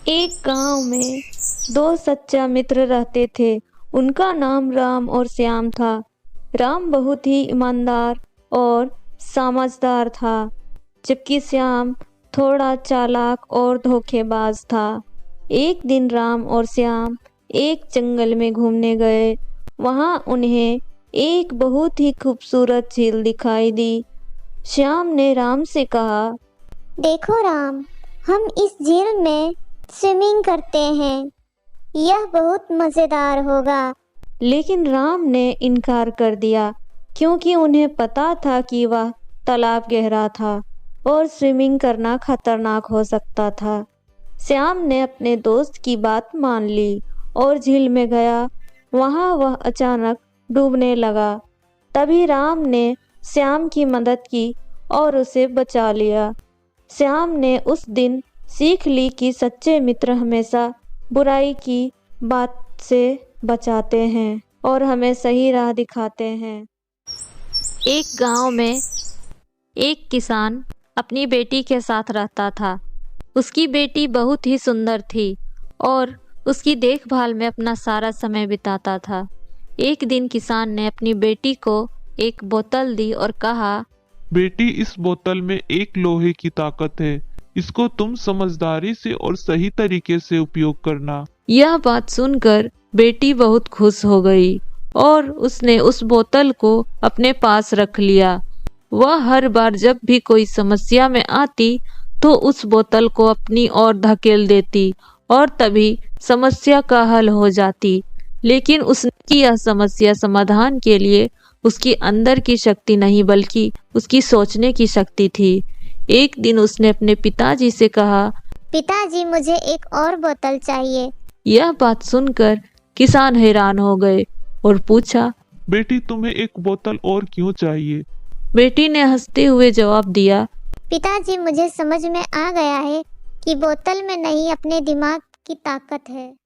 एक गांव में दो सच्चा मित्र रहते थे। उनका नाम राम और श्याम था। राम बहुत ही ईमानदार और समझदार था, जबकि श्याम थोड़ा चालाक और धोखेबाज था। एक दिन राम और श्याम एक जंगल में घूमने गए। वहां उन्हें एक बहुत ही खूबसूरत झील दिखाई दी। श्याम ने राम से कहा, देखो राम, हम इस झील में स्विमिंग करते हैं। यह बहुत मज़ेदार होगा। लेकिन राम ने इनकार कर दिया, क्योंकि उन्हें पता था कि वह तालाब गहरा था और स्विमिंग करना खतरनाक हो सकता था। श्याम ने अपने दोस्त की बात मान ली और झील में गया। वहां वह अचानक डूबने लगा। तभी राम ने श्याम की मदद की और उसे बचा लिया। श्याम ने उस दिन सीख ली कि सच्चे मित्र हमेशा बुराई की बात से बचाते हैं और हमें सही राह दिखाते हैं। एक गांव में एक किसान अपनी बेटी के साथ रहता था। उसकी बेटी बहुत ही सुंदर थी और उसकी देखभाल में अपना सारा समय बिताता था। एक दिन किसान ने अपनी बेटी को एक बोतल दी और कहा, बेटी, इस बोतल में एक लोहे की ताकत है। इसको तुम समझदारी से और सही तरीके से उपयोग करना। यह बात सुनकर बेटी बहुत खुश हो गई और उसने उस बोतल को अपने पास रख लिया। वह हर बार जब भी कोई समस्या में आती तो उस बोतल को अपनी ओर धकेल देती और तभी समस्या का हल हो जाती। लेकिन उसकी यह समस्या समाधान के लिए उसकी अंदर की शक्ति नहीं, बल्कि उसकी सोचने की शक्ति थी। एक दिन उसने अपने पिताजी से कहा, पिताजी, मुझे एक और बोतल चाहिए। यह बात सुनकर किसान हैरान हो गए और पूछा, बेटी, तुम्हें एक बोतल और क्यों चाहिए? बेटी ने हंसते हुए जवाब दिया, पिताजी, मुझे समझ में आ गया है कि बोतल में नहीं, अपने दिमाग की ताकत है।